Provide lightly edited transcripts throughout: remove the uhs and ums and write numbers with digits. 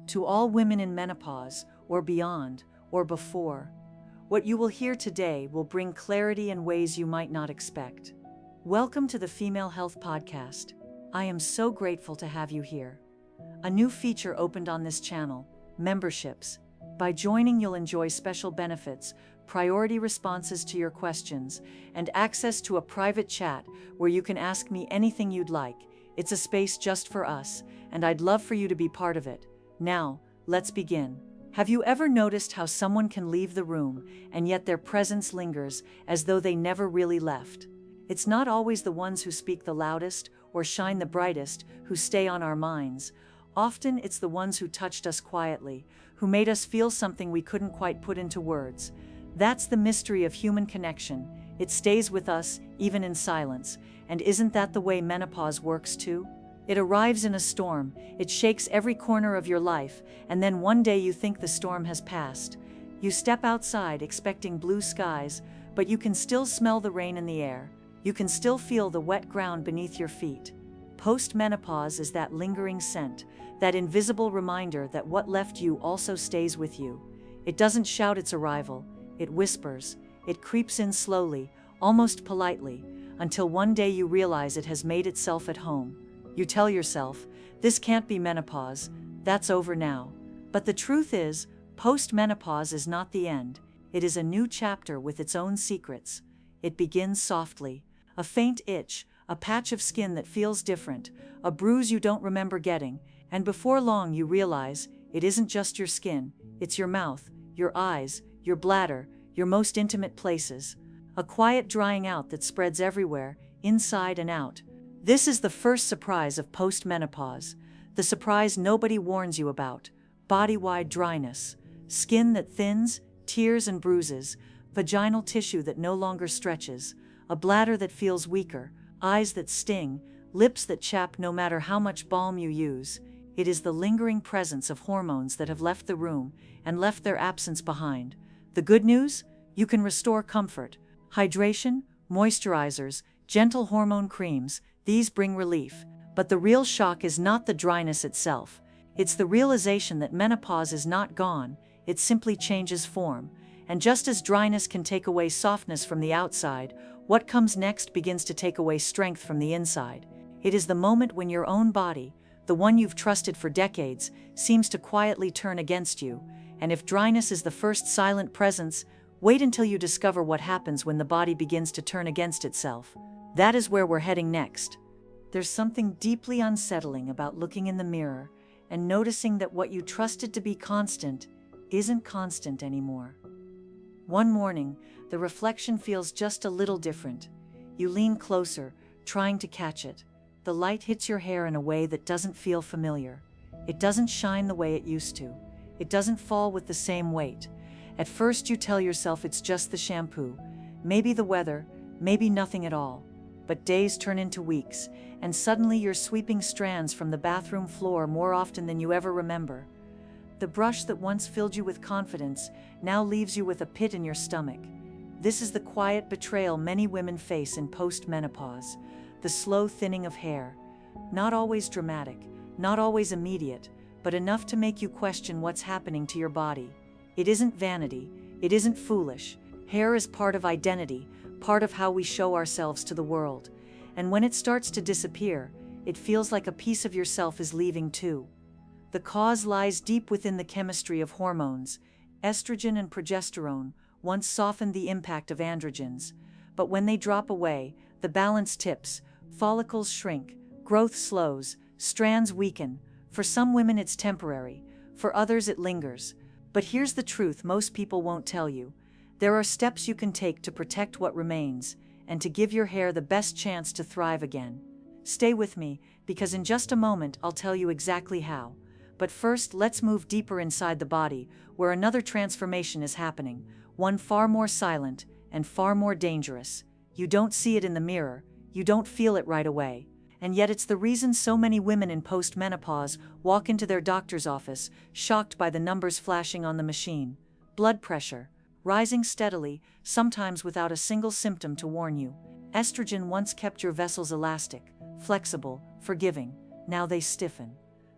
to all women in menopause, or beyond, or before. What you will hear today will bring clarity in ways you might not expect. Welcome to the Female Health Podcast. I am so grateful to have you here. A new feature opened on this channel, memberships. By joining, you'll enjoy special benefits, priority responses to your questions, and access to a private chat where you can ask me anything you'd like. It's a space just for us, and I'd love for you to be part of it. Now, let's begin. Have you ever noticed how someone can leave the room, and yet their presence lingers as though they never really left? It's not always the ones who speak the loudest or shine the brightest who stay on our minds. Often it's the ones who touched us quietly, who made us feel something we couldn't quite put into words. That's the mystery of human connection. It stays with us, even in silence. And isn't that the way menopause works too? It arrives in a storm, it shakes every corner of your life, and then one day you think the storm has passed. You step outside expecting blue skies, but you can still smell the rain in the air. You can still feel the wet ground beneath your feet. Post-menopause is that lingering scent, that invisible reminder that what left you also stays with you. It doesn't shout its arrival, it whispers, it creeps in slowly, almost politely, until one day you realize it has made itself at home. You tell yourself, this can't be menopause, that's over now. But the truth is, post-menopause is not the end. It is a new chapter with its own secrets. It begins softly, a faint itch, a patch of skin that feels different, a bruise you don't remember getting, and before long you realize it isn't just your skin, it's your mouth, your eyes, your bladder, your most intimate places. A quiet drying out that spreads everywhere, inside and out. This is the first surprise of post-menopause, the surprise nobody warns you about. Body-wide dryness, skin that thins, tears and bruises, vaginal tissue that no longer stretches, a bladder that feels weaker, eyes that sting, lips that chap no matter how much balm you use. It is the lingering presence of hormones that have left the room and left their absence behind. The good news? You can restore comfort. Hydration, moisturizers, gentle hormone creams, these bring relief. But the real shock is not the dryness itself. It's the realization that menopause is not gone, it simply changes form. And just as dryness can take away softness from the outside, what comes next begins to take away strength from the inside. It is the moment when your own body, the one you've trusted for decades, seems to quietly turn against you. And if dryness is the first silent presence, wait until you discover what happens when the body begins to turn against itself. That is where we're heading next. There's something deeply unsettling about looking in the mirror and noticing that what you trusted to be constant isn't constant anymore. One morning, the reflection feels just a little different. You lean closer, trying to catch it. The light hits your hair in a way that doesn't feel familiar. It doesn't shine the way it used to. It doesn't fall with the same weight. At first you tell yourself it's just the shampoo, maybe the weather, maybe nothing at all. But days turn into weeks, and suddenly you're sweeping strands from the bathroom floor more often than you ever remember. The brush that once filled you with confidence now leaves you with a pit in your stomach. This is the quiet betrayal many women face in post-menopause, the slow thinning of hair. Not always dramatic, not always immediate, but enough to make you question what's happening to your body. It isn't vanity, it isn't foolish. Hair is part of identity, part of how we show ourselves to the world. And when it starts to disappear, it feels like a piece of yourself is leaving too. The cause lies deep within the chemistry of hormones. Estrogen and progesterone once softened the impact of androgens, but when they drop away, the balance tips, follicles shrink, growth slows, strands weaken. For some women it's temporary, for others it lingers. But here's the truth most people won't tell you. There are steps you can take to protect what remains, and to give your hair the best chance to thrive again. Stay with me, because in just a moment I'll tell you exactly how. But first, let's move deeper inside the body, where another transformation is happening, one far more silent and far more dangerous. You don't see it in the mirror, you don't feel it right away. And yet it's the reason so many women in post-menopause walk into their doctor's office, shocked by the numbers flashing on the machine. Blood pressure, rising steadily, sometimes without a single symptom to warn you. Estrogen once kept your vessels elastic, flexible, forgiving. Now they stiffen.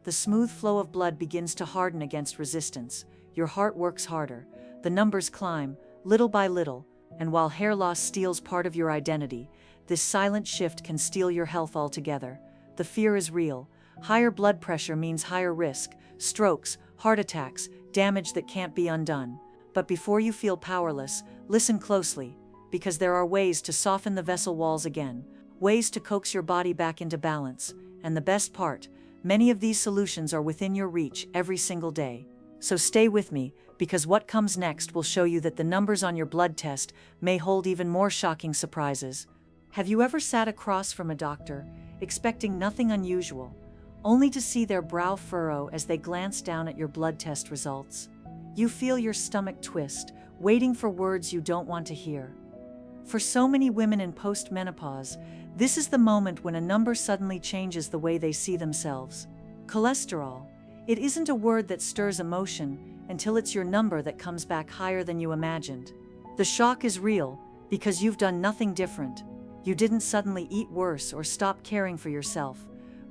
the smooth flow of blood begins to harden against resistance, your heart works harder, the numbers climb, little by little, and while hair loss steals part of your identity, this silent shift can steal your health altogether. The fear is real. Higher blood pressure means higher risk, strokes, heart attacks, damage that can't be undone. But before you feel powerless, listen closely, because there are ways to soften the vessel walls again, ways to coax your body back into balance, and the best part, many of these solutions are within your reach every single day. So stay with me, because what comes next will show you that the numbers on your blood test may hold even more shocking surprises. Have you ever sat across from a doctor, expecting nothing unusual, only to see their brow furrow as they glance down at your blood test results? You feel your stomach twist, waiting for words you don't want to hear. For so many women in post-menopause, this is the moment when a number suddenly changes the way they see themselves. Cholesterol. It isn't a word that stirs emotion until it's your number that comes back higher than you imagined. The shock is real because you've done nothing different. You didn't suddenly eat worse or stop caring for yourself.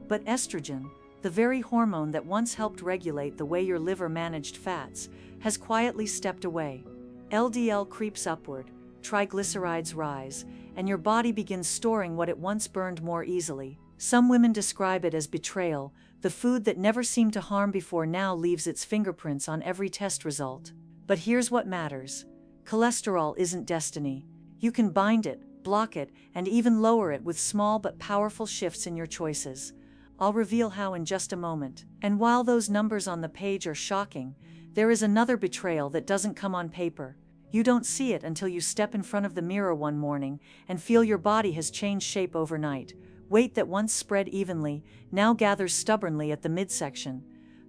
But estrogen, the very hormone that once helped regulate the way your liver managed fats, has quietly stepped away. LDL creeps upward, triglycerides rise, and your body begins storing what it once burned more easily. Some women describe it as betrayal. The food that never seemed to harm before now leaves its fingerprints on every test result. But here's what matters. Cholesterol isn't destiny. You can bind it, block it, and even lower it with small but powerful shifts in your choices. I'll reveal how in just a moment. And while those numbers on the page are shocking, there is another betrayal that doesn't come on paper. You don't see it until you step in front of the mirror one morning and feel your body has changed shape overnight. Weight that once spread evenly now gathers stubbornly at the midsection.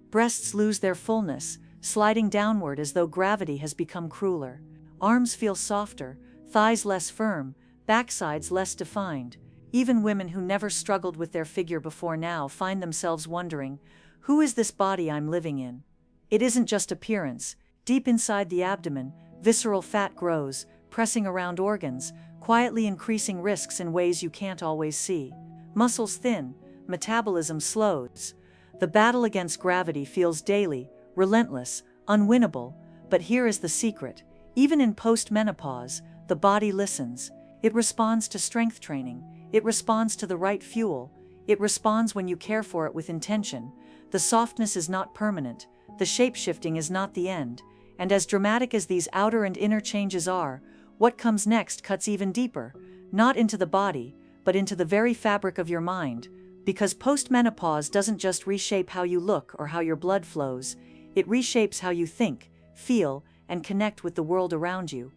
Breasts lose their fullness, sliding downward as though gravity has become crueler. Arms feel softer, thighs less firm, backsides less defined. Even women who never struggled with their figure before now find themselves wondering, who is this body I'm living in? It isn't just appearance. Deep inside the abdomen, visceral fat grows, pressing around organs, quietly increasing risks in ways you can't always see. Muscles thin, metabolism slows. The battle against gravity feels daily, relentless, unwinnable. But here is the secret. Even in post-menopause, the body listens. It responds to strength training. It responds to the right fuel. It responds when you care for it with intention. The softness is not permanent. The shape-shifting is not the end. And as dramatic as these outer and inner changes are, what comes next cuts even deeper, not into the body, but into the very fabric of your mind. Because post-menopause doesn't just reshape how you look or how your blood flows, it reshapes how you think, feel, and connect with the world around you.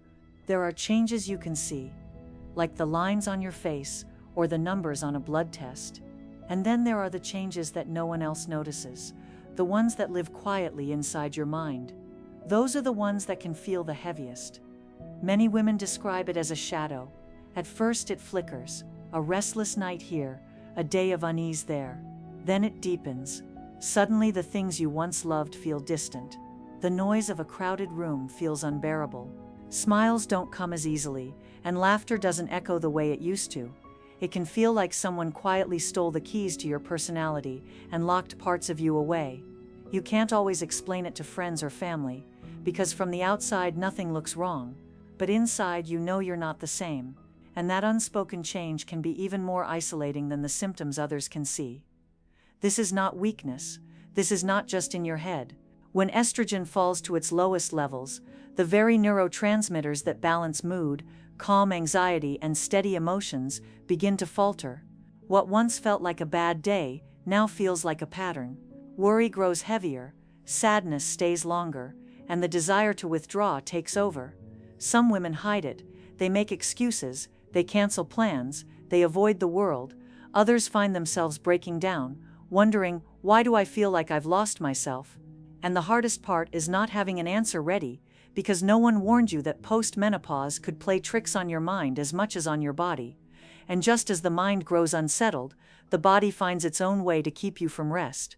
There are changes you can see, like the lines on your face or the numbers on a blood test. And then there are the changes that no one else notices, the ones that live quietly inside your mind. Those are the ones that can feel the heaviest. Many women describe it as a shadow. At first it flickers, a restless night here, a day of unease there. Then it deepens. Suddenly the things you once loved feel distant. The noise of a crowded room feels unbearable. Smiles don't come as easily, and laughter doesn't echo the way it used to. It can feel like someone quietly stole the keys to your personality and locked parts of you away. You can't always explain it to friends or family, because from the outside nothing looks wrong, but inside you know you're not the same, and that unspoken change can be even more isolating than the symptoms others can see. This is not weakness. This is not just in your head. When estrogen falls to its lowest levels, the very neurotransmitters that balance mood, calm anxiety, and steady emotions begin to falter. What once felt like a bad day now feels like a pattern. Worry grows heavier, sadness stays longer, and the desire to withdraw takes over. Some women hide it. They make excuses, they cancel plans, they avoid the world. Others find themselves breaking down, wondering, why do I feel like I've lost myself? And the hardest part is not having an answer ready, because no one warned you that post-menopause could play tricks on your mind as much as on your body. And just as the mind grows unsettled, the body finds its own way to keep you from rest.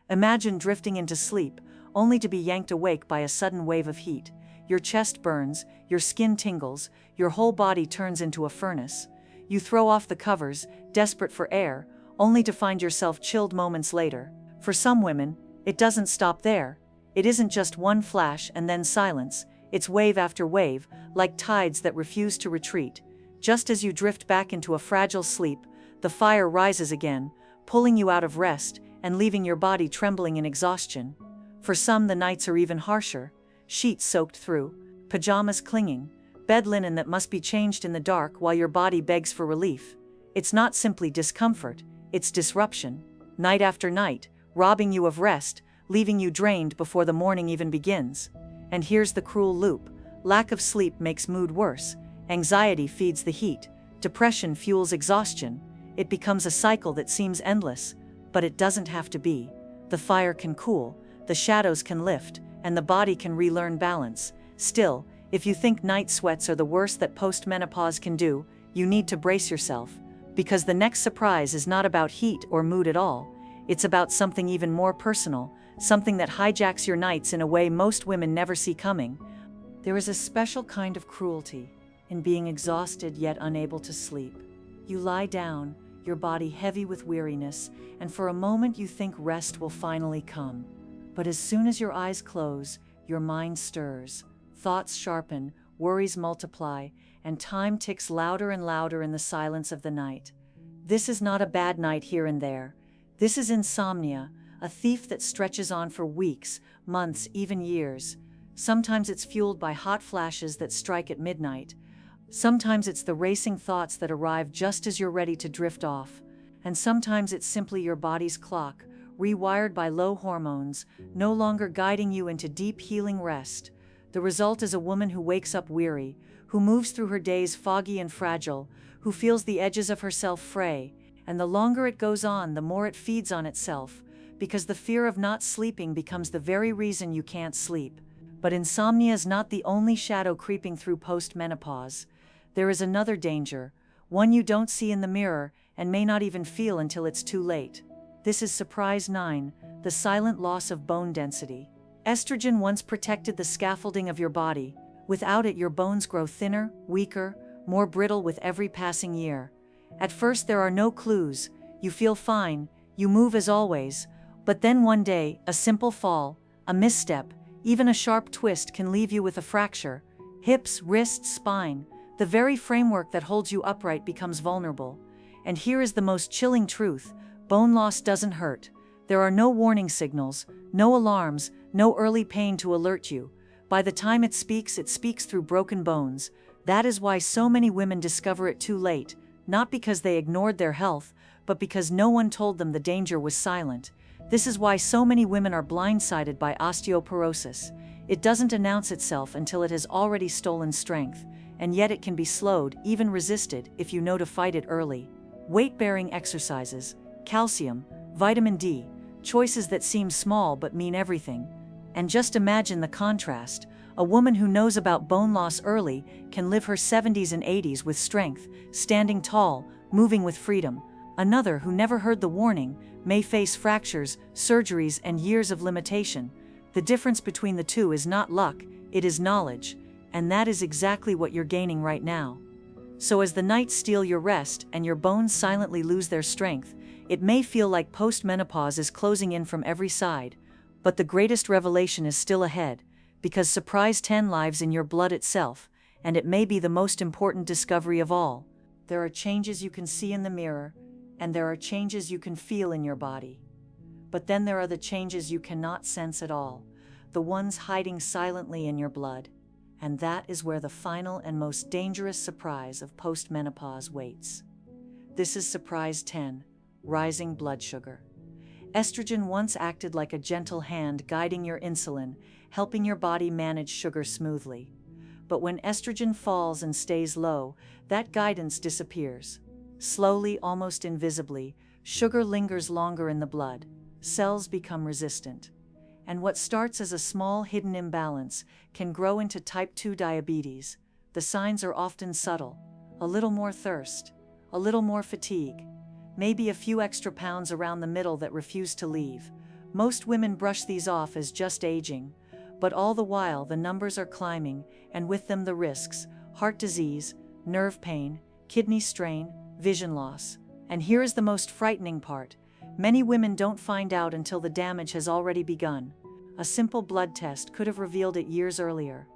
Imagine drifting into sleep, only to be yanked awake by a sudden wave of heat. Your chest burns, your skin tingles, your whole body turns into a furnace. You throw off the covers, desperate for air, only to find yourself chilled moments later. For some women, it doesn't stop there. It isn't just one flash and then silence, it's wave after wave, like tides that refuse to retreat. Just as you drift back into a fragile sleep, the fire rises again, pulling you out of rest and leaving your body trembling in exhaustion. For some, the nights are even harsher. Sheets soaked through, pajamas clinging, bed linen that must be changed in the dark while your body begs for relief. It's not simply discomfort, it's disruption. Night after night, robbing you of rest, leaving you drained before the morning even begins. And here's the cruel loop. Lack of sleep makes mood worse. Anxiety feeds the heat. Depression fuels exhaustion. It becomes a cycle that seems endless, but it doesn't have to be. The fire can cool, the shadows can lift, and the body can relearn balance. Still, if you think night sweats are the worst that post-menopause can do, you need to brace yourself, because the next surprise is not about heat or mood at all. It's about something even more personal, something that hijacks your nights in a way most women never see coming. There is a special kind of cruelty in being exhausted yet unable to sleep. You lie down, your body heavy with weariness, and for a moment you think rest will finally come. But as soon as your eyes close, your mind stirs. Thoughts sharpen, worries multiply, and time ticks louder and louder in the silence of the night. This is not a bad night here and there. This is insomnia, a thief that stretches on for weeks, months, even years. Sometimes it's fueled by hot flashes that strike at midnight. Sometimes it's the racing thoughts that arrive just as you're ready to drift off. And sometimes it's simply your body's clock, rewired by low hormones, no longer guiding you into deep healing rest. The result is a woman who wakes up weary, who moves through her days foggy and fragile, who feels the edges of herself fray, and the longer it goes on, the more it feeds on itself, because the fear of not sleeping becomes the very reason you can't sleep. But insomnia is not the only shadow creeping through post-menopause. There is another danger, one you don't see in the mirror and may not even feel until it's too late. This is surprise 9, the silent loss of bone density. Estrogen once protected the scaffolding of your body. Without it, your bones grow thinner, weaker, more brittle with every passing year. At first, there are no clues. You feel fine, you move as always, but then one day, a simple fall, a misstep, even a sharp twist can leave you with a fracture. Hips, wrists, spine, the very framework that holds you upright becomes vulnerable. And here is the most chilling truth: bone loss doesn't hurt. There are no warning signals, no alarms, no early pain to alert you. By the time it speaks through broken bones. That is why so many women discover it too late, not because they ignored their health, but because no one told them the danger was silent. This is why so many women are blindsided by osteoporosis. It doesn't announce itself until it has already stolen strength, and yet it can be slowed, even resisted, if you know to fight it early. Weight-bearing exercises, calcium, vitamin D, choices that seem small but mean everything. And just imagine the contrast. A woman who knows about bone loss early can live her 70s and 80s with strength, standing tall, moving with freedom. Another who never heard the warning may face fractures, surgeries, and years of limitation. The difference between the two is not luck, it is knowledge, and that is exactly what you're gaining right now. So as the nights steal your rest and your bones silently lose their strength, it may feel like post-menopause is closing in from every side, but the greatest revelation is still ahead, because surprise 10 lives in your blood itself, and it may be the most important discovery of all. There are changes you can see in the mirror, and there are changes you can feel in your body. But then there are the changes you cannot sense at all, the ones hiding silently in your blood. And that is where the final and most dangerous surprise of post-menopause waits. This is surprise 10, rising blood sugar. Estrogen once acted like a gentle hand guiding your insulin, helping your body manage sugar smoothly. But when estrogen falls and stays low, that guidance disappears. Slowly, almost invisibly, sugar lingers longer in the blood. Cells become resistant. And what starts as a small hidden imbalance can grow into type 2 diabetes. The signs are often subtle: a little more thirst, a little more fatigue, maybe a few extra pounds around the middle that refuse to leave. Most women brush these off as just aging, but all the while the numbers are climbing, and with them the risks: heart disease, nerve pain, kidney strain, vision loss. And here is the most frightening part. Many women don't find out until the damage has already begun. A simple blood test could have revealed it years earlier.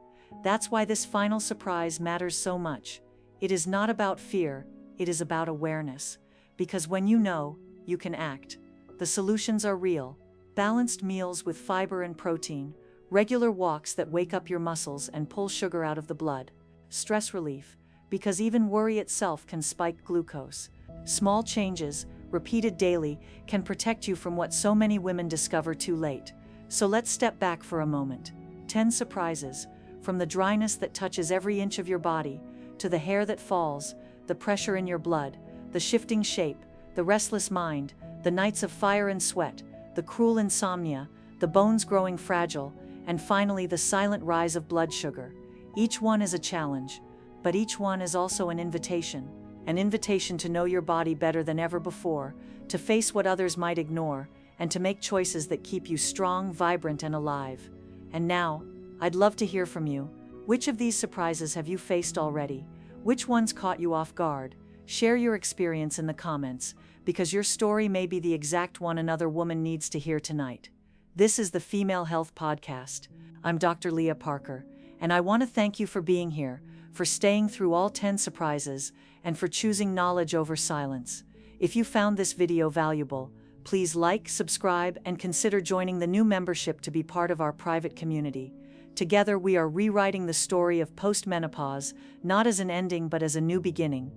That's why this final surprise matters so much. It is not about fear, it is about awareness. Because when you know, you can act. The solutions are real. Balanced meals with fiber and protein, regular walks that wake up your muscles and pull sugar out of the blood. Stress relief, because even worry itself can spike glucose. Small changes, repeated daily, can protect you from what so many women discover too late. So let's step back for a moment. 10 surprises, from the dryness that touches every inch of your body, to the hair that falls, the pressure in your blood, the shifting shape, the restless mind, the nights of fire and sweat, the cruel insomnia, the bones growing fragile, and finally the silent rise of blood sugar. Each one is a challenge, but each one is also an invitation to know your body better than ever before, to face what others might ignore, and to make choices that keep you strong, vibrant, and alive. And now, I'd love to hear from you. Which of these surprises have you faced already? Which ones caught you off guard? Share your experience in the comments, because your story may be the exact one another woman needs to hear tonight. This is the Female Health Podcast. I'm Dr. Lia Parker, and I want to thank you for being here, for staying through all 10 surprises, and for choosing knowledge over silence. If you found this video valuable, please like, subscribe, and consider joining the new membership to be part of our private community. Together we are rewriting the story of post-menopause, not as an ending but as a new beginning.